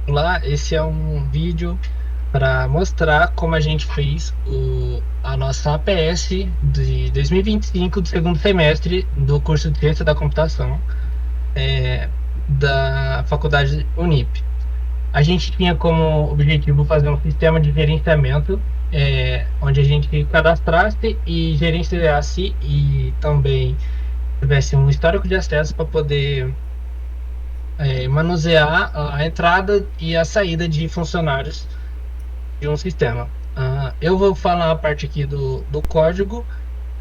Olá, esse é um vídeo para mostrar como a gente fez a nossa APS de 2025 do segundo semestre do curso de Ciência da Computação da Faculdade Unip. A gente tinha como objetivo fazer um sistema de gerenciamento onde a gente cadastrasse e gerenciasse e também tivesse um histórico de acesso para poder manusear a entrada e a saída de funcionários de um sistema. Eu vou falar a parte aqui do código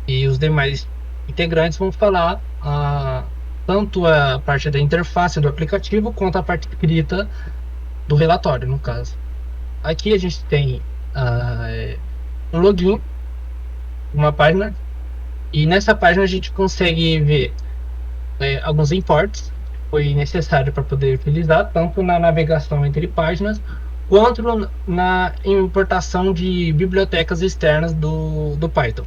e os demais integrantes vão falar tanto a parte da interface do aplicativo quanto a parte escrita do relatório, no caso. Aqui a gente tem um login, uma página, e nessa página a gente consegue ver alguns imports que foi necessário para poder utilizar, tanto na navegação entre páginas, quanto na importação de bibliotecas externas do Python.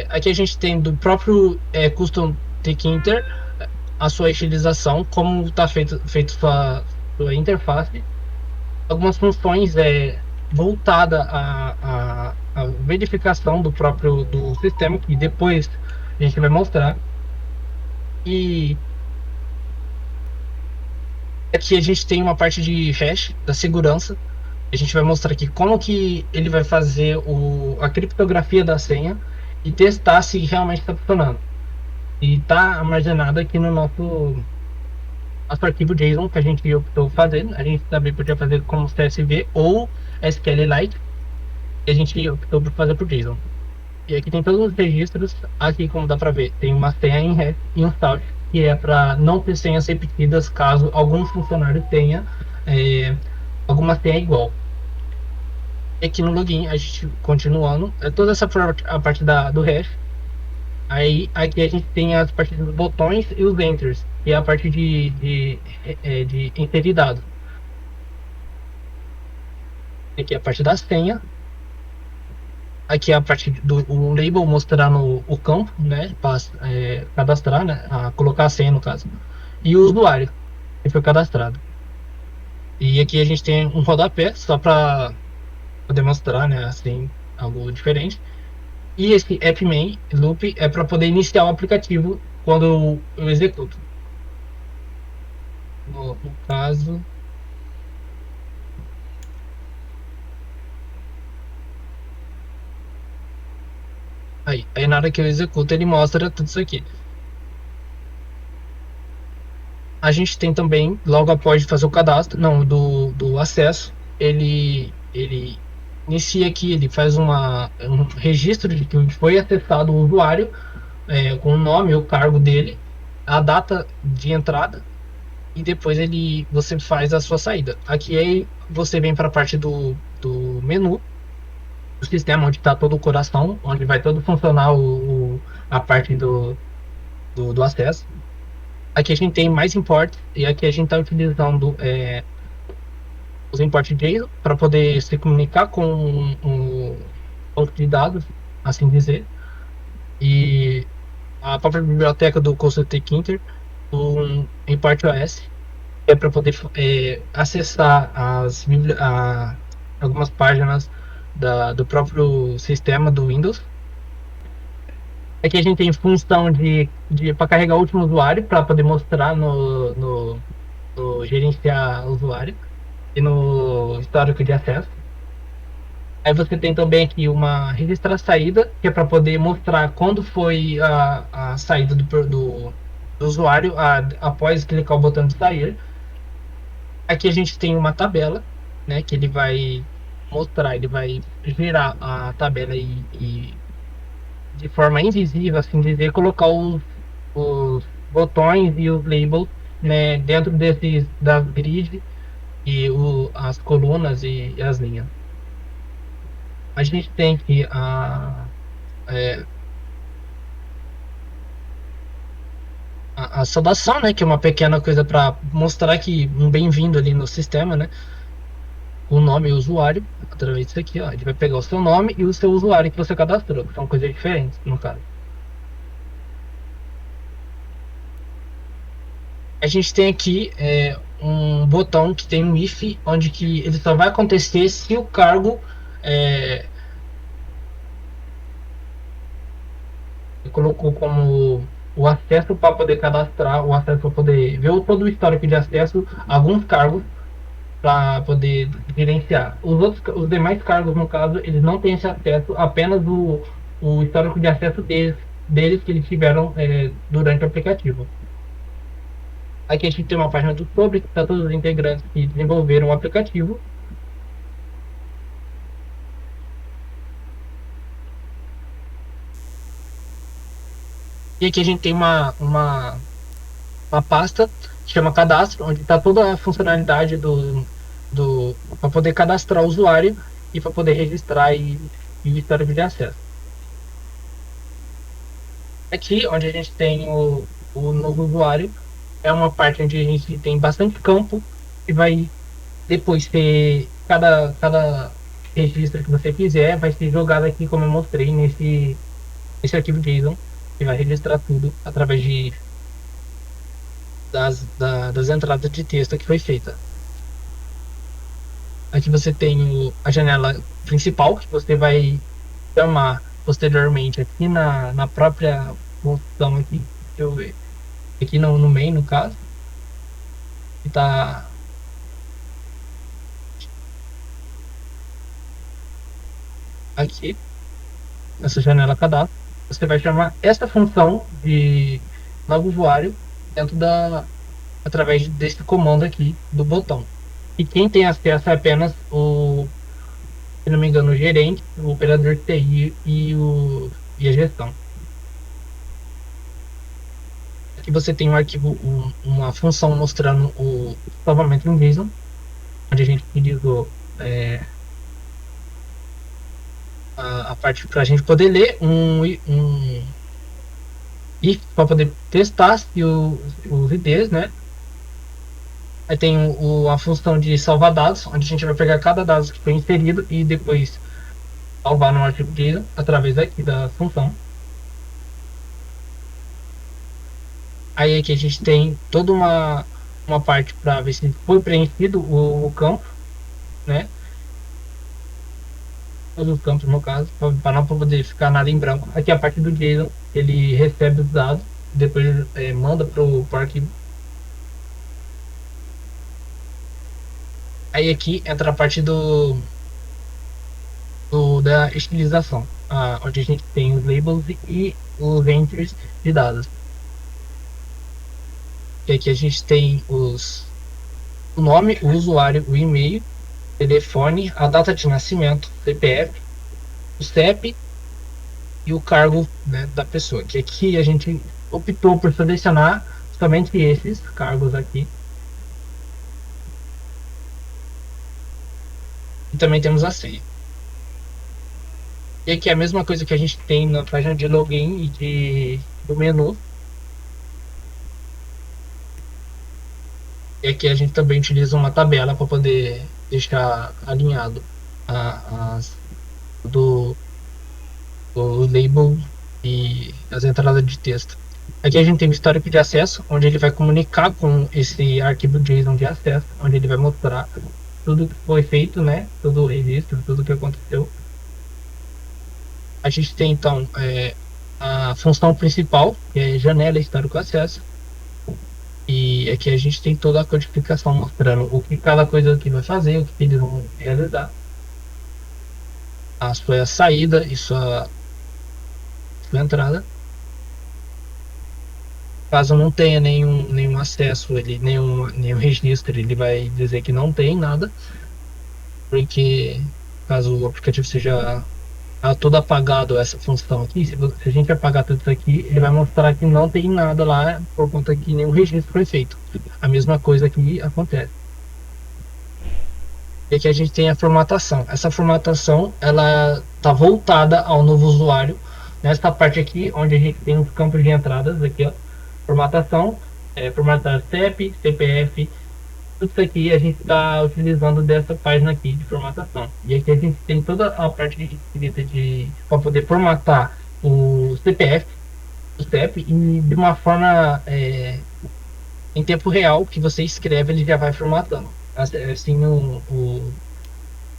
Aqui a gente tem do próprio Custom Tkinter a sua utilização, como está feito sua interface, algumas funções voltadas à verificação do próprio do sistema, que depois a gente vai mostrar. E aqui a gente tem uma parte de hash da segurança. A gente vai mostrar aqui como que ele vai fazer a criptografia da senha e testar se realmente está funcionando. E está armazenado aqui no nosso arquivo JSON que a gente optou fazer. A gente também podia fazer como CSV ou SQLite. E a gente optou por fazer por JSON. E aqui tem todos os registros. Aqui, como dá para ver, tem uma senha em hash e um salt, que é para não ter senhas repetidas caso algum funcionário tenha alguma senha igual. E aqui no login, a gente continuando, toda essa a parte do hash. Aí aqui a gente tem as partes dos botões e os enters, que é a parte de inserir dados. Aqui é a parte da senha. Aqui é a parte do label mostrando o campo, né? Para cadastrar, né? Colocar a senha no caso. E o usuário que foi cadastrado. E aqui a gente tem um rodapé, só para demonstrar, né? Assim, algo diferente. E esse appmain loop é para poder iniciar o aplicativo quando eu executo. No caso. Aí na hora que eu executo, ele mostra tudo isso aqui. A gente tem também, logo após fazer o cadastro, não, do acesso, ele inicia aqui, ele faz um registro de que foi acessado o usuário, com o nome, o cargo dele, a data de entrada, e depois você faz a sua saída. Aqui aí você vem para a parte do menu do sistema, onde está todo o coração, onde vai todo funcionar a parte do acesso. Aqui a gente tem mais import, e aqui a gente está utilizando os imports JSON para poder se comunicar com um banco de dados, assim dizer. E a própria biblioteca do Consul-Tkinter, um import OS, que é para poder acessar algumas páginas do próprio sistema do Windows. Aqui a gente tem função para carregar o último usuário, para poder mostrar no gerenciar usuário e no histórico de acesso. Aí você tem também aqui uma registrar saída, que é para poder mostrar quando foi a saída do usuário após clicar o botão de sair. Aqui a gente tem uma tabela, né, que ele vai mostrar, ele vai girar a tabela e de forma invisível, assim dizer, colocar os botões e os labels, né, dentro da grid e as colunas e as linhas. A gente tem que é, a saudação, né, que é uma pequena coisa para mostrar que um bem-vindo ali no sistema, né, o nome e o usuário, através disso aqui, ó, ele vai pegar o seu nome e o seu usuário que você cadastrou, que são coisas diferentes, no caso. A gente tem aqui um botão que tem um if, onde que ele só vai acontecer se o cargo é, colocou como o acesso para poder cadastrar, o acesso para poder ver todo o histórico de acesso a alguns cargos para poder gerenciar. Os demais cargos, no caso, eles não têm esse acesso, apenas o histórico de acesso deles que eles tiveram durante o aplicativo. Aqui a gente tem uma página do sobre, que está todos os integrantes que desenvolveram o aplicativo. E aqui a gente tem uma pasta que chama cadastro, onde está toda a funcionalidade para poder cadastrar o usuário e para poder registrar e o histórico de acesso. Aqui, onde a gente tem o novo usuário, é uma parte onde a gente tem bastante campo e vai depois ter cada registro que você fizer vai ser jogado aqui, como eu mostrei, nesse arquivo JSON, que vai registrar tudo através das entradas de texto que foi feita. Aqui você tem a janela principal, que você vai chamar posteriormente aqui na própria função aqui. Deixa eu ver. Aqui no main, no caso. Que tá aqui, nessa janela cadastro. Você vai chamar essa função de novo usuário dentro através desse comando aqui do botão. E quem tem acesso é apenas se não me engano, o gerente, o operador de TI e a gestão. Aqui você tem um arquivo, uma função mostrando o salvamento em JSON, onde a gente utilizou a parte para a gente poder ler um if para poder testar se os IDs, né? Aí tem a função de salvar dados, onde a gente vai pegar cada dado que foi inserido e depois salvar no arquivo JSON através aqui da função. Aí aqui a gente tem toda uma parte para ver se foi preenchido o campo, né? Todos os campos, no caso, para não poder ficar nada em branco. Aqui a parte do JSON, ele recebe os dados, depois manda para o arquivo. Aí aqui entra a parte da estilização, onde a gente tem os labels e os entries de dados. E aqui a gente tem o nome, o usuário, o e-mail, telefone, a data de nascimento, CPF, o CEP e o cargo, né, da pessoa. Que aqui a gente optou por selecionar somente esses cargos aqui. E também temos a senha. E aqui é a mesma coisa que a gente tem na página de login e do menu. E aqui a gente também utiliza uma tabela para poder deixar alinhado do label e as entradas de texto. Aqui a gente tem o histórico de acesso, onde ele vai comunicar com esse arquivo JSON de acesso, onde ele vai mostrar tudo que foi feito, né? Todo o registro, tudo que aconteceu. A gente tem então a função principal, que é janela histórico acesso. E aqui a gente tem toda a codificação mostrando o que cada coisa aqui vai fazer, o que eles vão realizar. A sua saída e sua entrada. Caso não tenha nenhum acesso, nenhum registro, ele vai dizer que não tem nada. Porque caso o aplicativo seja todo apagado, essa função aqui, se a gente apagar tudo isso aqui, ele vai mostrar que não tem nada lá por conta que nenhum registro foi feito. A mesma coisa que acontece. E aqui a gente tem a formatação. Essa formatação, ela está voltada ao novo usuário. Nesta parte aqui, onde a gente tem os campos de entradas, aqui ó, formatação, formatar CEP, CPF, tudo isso aqui a gente está utilizando dessa página aqui de formatação. E aqui a gente tem toda a parte de para poder formatar o CPF, o CEP, e de uma forma em tempo real, que você escreve, ele já vai formatando. Assim,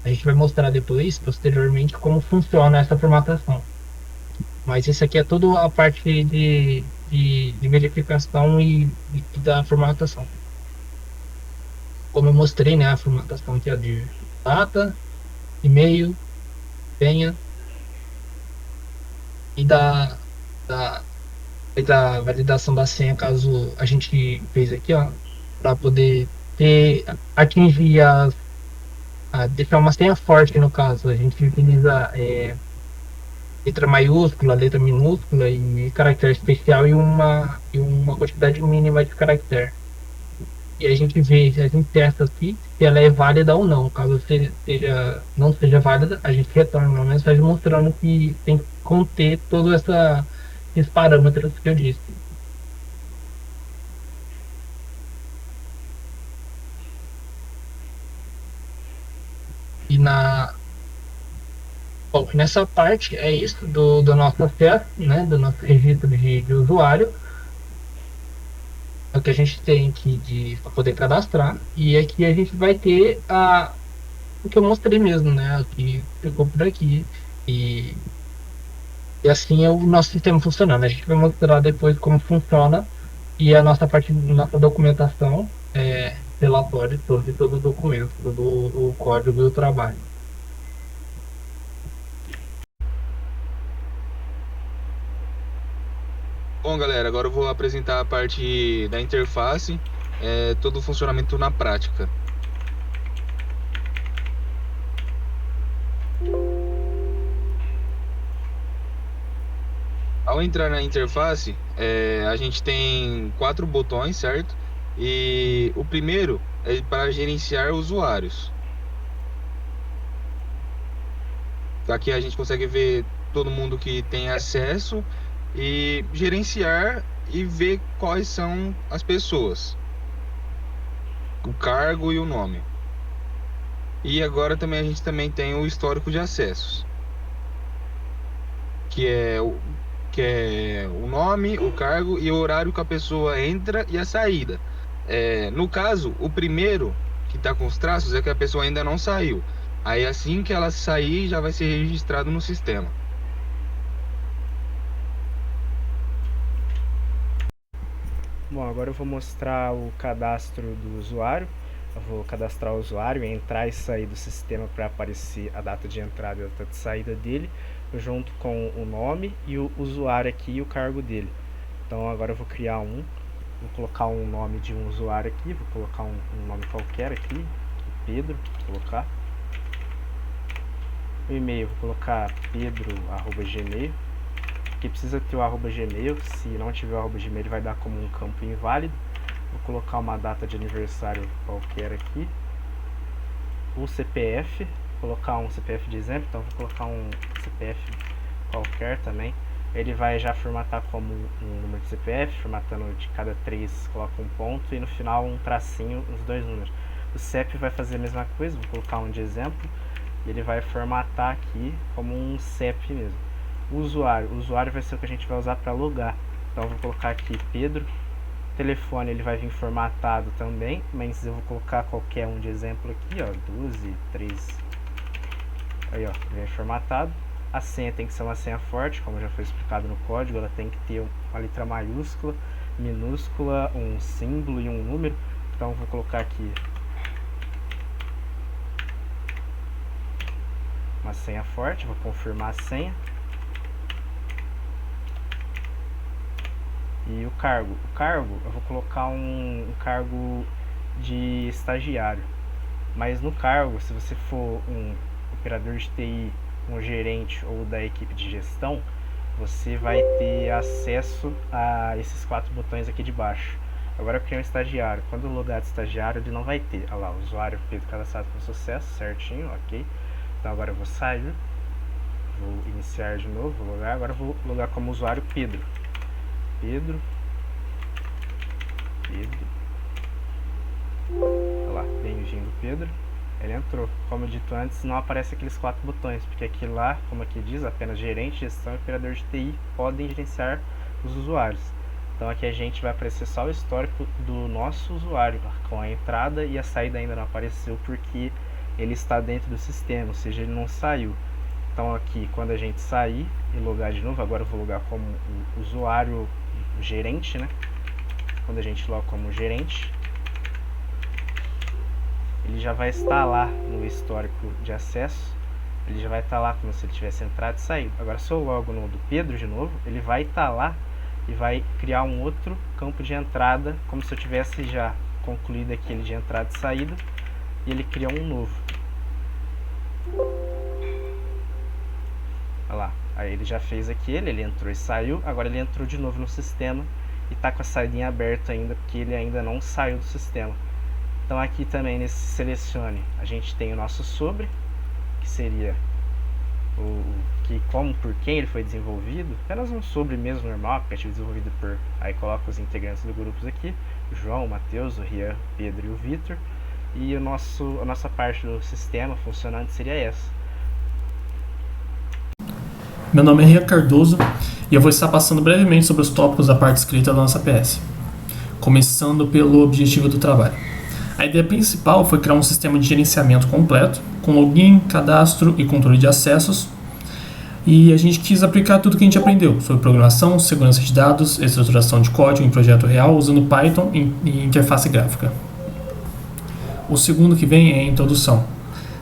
a gente vai mostrar depois, posteriormente, como funciona essa formatação. Mas isso aqui é tudo a parte de verificação e da formatação. Como eu mostrei, né, a formatação aqui é de data, e-mail, senha e da, da validação da senha, caso a gente fez aqui, ó, para poder atingir deixar uma senha forte no caso. A gente utiliza letra maiúscula, letra minúscula e caractere especial e uma quantidade mínima de caractere. E a gente vê, a gente testa aqui se ela é válida ou não. Caso não seja válida, a gente retorna uma mensagem mostrando que tem que conter todos esses parâmetros que eu disse. E bom, nessa parte é isso do nosso acesso, né, do nosso registro de usuário. É o que a gente tem aqui para poder cadastrar. E aqui a gente vai ter o que eu mostrei mesmo, né? O que ficou por aqui. E, e assim é o nosso sistema funcionando. A gente vai mostrar depois como funciona e a nossa parte, nossa documentação, relatório sobre todo o documento, todo o código do trabalho. Bom, galera, agora eu vou apresentar a parte da interface, todo o funcionamento na prática. Ao entrar na interface, a gente tem 4 botões, certo? E o primeiro é para gerenciar usuários. Aqui a gente consegue ver todo mundo que tem acesso e gerenciar e ver quais são as pessoas, o cargo e o nome. E agora também a gente também tem o histórico de acessos, que é o nome, o cargo e o horário que a pessoa entra e a saída. No caso, o primeiro que está com os traços é que a pessoa ainda não saiu. Aí assim que ela sair, já vai ser registrado no sistema. Bom, agora eu vou mostrar o cadastro do usuário. Eu vou cadastrar o usuário, entrar e sair do sistema para aparecer a data de entrada e a data de saída dele, junto com o nome e o usuário aqui e o cargo dele. Então agora eu vou criar vou colocar um nome de um usuário aqui, vou colocar um nome qualquer aqui, Pedro, vou colocar. O e-mail, vou colocar pedro@gmail. Aqui precisa ter o @gmail, se não tiver o @gmail ele vai dar como um campo inválido. Vou colocar uma data de aniversário qualquer aqui. O CPF, vou colocar um CPF de exemplo, então vou colocar um CPF qualquer também. Ele vai já formatar como um número de CPF, formatando de cada 3 coloca um ponto e no final um tracinho, os 2 números. O CEP vai fazer a mesma coisa, vou colocar um de exemplo, e ele vai formatar aqui como um CEP mesmo. O usuário vai ser o que a gente vai usar para logar, então eu vou colocar aqui Pedro. Telefone ele vai vir formatado também, mas eu vou colocar qualquer um de exemplo aqui, ó, 12, 3. Aí, ó, vem formatado. A senha tem que ser uma senha forte, como já foi explicado no código, ela tem que ter uma letra maiúscula, minúscula, um símbolo e um número. Então eu vou colocar aqui uma senha forte, vou confirmar a senha. E o cargo eu vou colocar um cargo de estagiário, mas no cargo, se você for um operador de TI, um gerente ou da equipe de gestão, você vai ter acesso a esses 4 botões aqui de baixo. Agora eu criei um estagiário, quando eu logar de estagiário ele não vai ter, olha lá, o usuário Pedro cadastrado com sucesso, certinho, ok. Então agora eu vou sair, vou iniciar de novo, vou logar, agora eu vou logar como usuário Pedro. Olha lá, bem-vindo Pedro. Ele entrou. Como eu dito antes, não aparece aqueles 4 botões, porque aqui como aqui diz, apenas gerente, gestão e operador de TI podem gerenciar os usuários. Então aqui a gente vai aparecer só o histórico do nosso usuário, com a entrada e a saída ainda não apareceu porque ele está dentro do sistema, ou seja, ele não saiu. Então aqui, quando a gente sair e logar de novo, agora eu vou logar como usuário gerente, né? Quando a gente loga como gerente, ele já vai estar lá no histórico de acesso, ele já vai estar lá como se ele tivesse entrado e saído. Agora se eu logo no do Pedro de novo, ele vai estar lá e vai criar um outro campo de entrada, como se eu tivesse já concluído aquele de entrada e saída, e ele cria um novo. Olha lá, aí ele já fez aquele, ele entrou e saiu, agora ele entrou de novo no sistema e está com a saída aberta ainda, porque ele ainda não saiu do sistema. Então aqui também nesse selecione, a gente tem o nosso sobre, que seria como, por quem ele foi desenvolvido, apenas um sobre mesmo normal, aplicativo desenvolvido por, aí coloca os integrantes do grupo aqui, o João, o Matheus, o Rian, o Pedro e o Vitor, e a nossa parte do sistema funcionante seria essa. Meu nome é Rian Cardoso e eu vou estar passando brevemente sobre os tópicos da parte escrita da nossa PS, começando pelo objetivo do trabalho. A ideia principal foi criar um sistema de gerenciamento completo, com login, cadastro e controle de acessos, e a gente quis aplicar tudo que a gente aprendeu sobre programação, segurança de dados, estruturação de código em projeto real usando Python e interface gráfica. O segundo que vem é a introdução.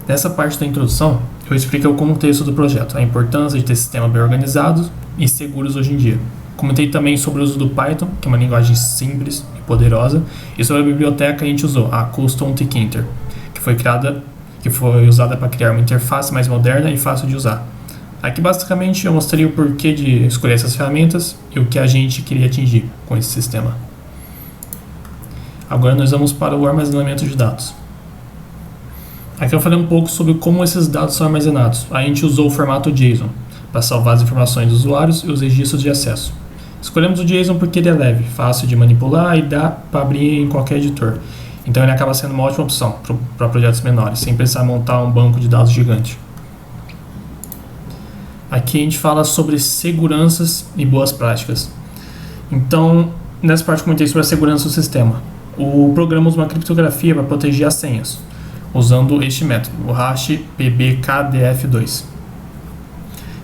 Nessa parte da introdução, eu expliquei o contexto do projeto, a importância de ter sistemas bem organizados e seguros hoje em dia. Comentei também sobre o uso do Python, que é uma linguagem simples e poderosa, e sobre a biblioteca que a gente usou, a Custom Tkinter, que foi usada para criar uma interface mais moderna e fácil de usar. Aqui basicamente eu mostrei o porquê de escolher essas ferramentas e o que a gente queria atingir com esse sistema. Agora nós vamos para o armazenamento de dados. Aqui eu falei um pouco sobre como esses dados são armazenados. A gente usou o formato JSON para salvar as informações dos usuários e os registros de acesso. Escolhemos o JSON porque ele é leve, fácil de manipular e dá para abrir em qualquer editor. Então ele acaba sendo uma ótima opção para projetos menores, sem precisar montar um banco de dados gigante. Aqui a gente fala sobre seguranças e boas práticas. Então, nessa parte eu comentei sobre a segurança do sistema. O programa usa uma criptografia para proteger as senhas, usando este método, o hash PBKDF2,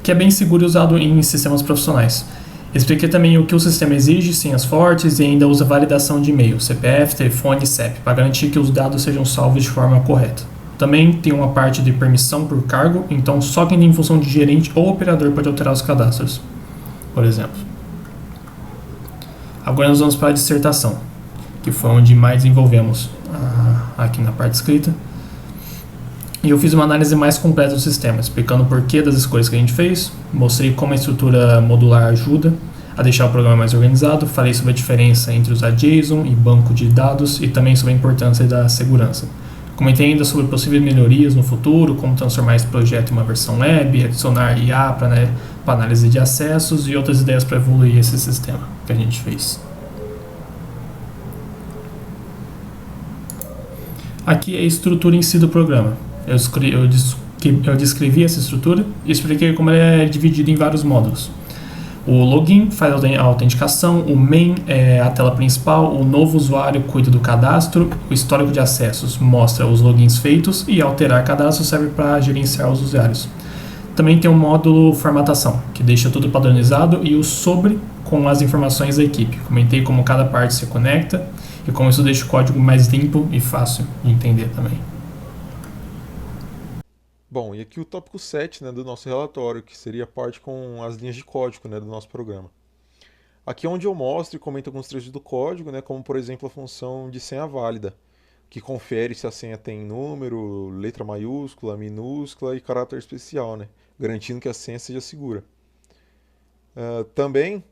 que é bem seguro e usado em sistemas profissionais. Expliquei também o que o sistema exige, senhas fortes e ainda usa validação de e-mail, CPF, telefone e CEP, para garantir que os dados sejam salvos de forma correta. Também tem uma parte de permissão por cargo, então só quem tem função de gerente ou operador pode alterar os cadastros, por exemplo. Agora nós vamos para a dissertação, que foi onde mais desenvolvemos aqui na parte escrita. E eu fiz uma análise mais completa do sistema, explicando o porquê das escolhas que a gente fez, mostrei como a estrutura modular ajuda a deixar o programa mais organizado, falei sobre a diferença entre usar JSON e banco de dados e também sobre a importância da segurança. Comentei ainda sobre possíveis melhorias no futuro, como transformar esse projeto em uma versão web, adicionar IA para análise de acessos e outras ideias para evoluir esse sistema que a gente fez. Aqui é a estrutura em si do programa. Eu descrevi essa estrutura e expliquei como ela é dividida em vários módulos. O login faz a autenticação, o main é a tela principal, o novo usuário cuida do cadastro, o histórico de acessos mostra os logins feitos e alterar cadastro serve para gerenciar os usuários. Também tem o módulo formatação, que deixa tudo padronizado, e o sobre com as informações da equipe. Comentei como cada parte se conecta e como isso deixa o código mais limpo e fácil de entender também. Bom, e aqui o tópico 7, do nosso relatório, que seria a parte com as linhas de código, do nosso programa. Aqui é onde eu mostro e comento alguns trechos do código, como por exemplo a função de senha válida, que confere se a senha tem número, letra maiúscula, minúscula e caráter especial, garantindo que a senha seja segura. Também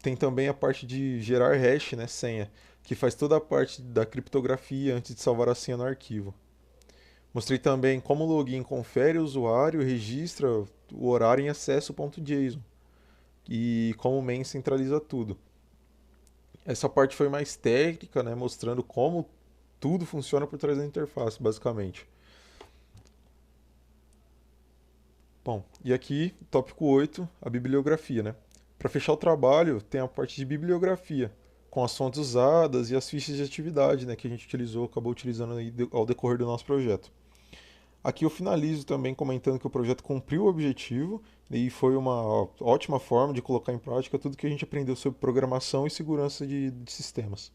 tem a parte de gerar hash, senha, que faz toda a parte da criptografia antes de salvar a senha no arquivo. Mostrei também como o login confere o usuário e registra o horário em acesso.json e como o main centraliza tudo. Essa parte foi mais técnica, mostrando como tudo funciona por trás da interface, basicamente. Bom, e aqui, tópico 8, a bibliografia. Para fechar o trabalho, tem a parte de bibliografia, com as fontes usadas e as fichas de atividade, né, que a gente acabou utilizando aí ao decorrer do nosso projeto. Aqui eu finalizo também comentando que o projeto cumpriu o objetivo e foi uma ótima forma de colocar em prática tudo que a gente aprendeu sobre programação e segurança de sistemas.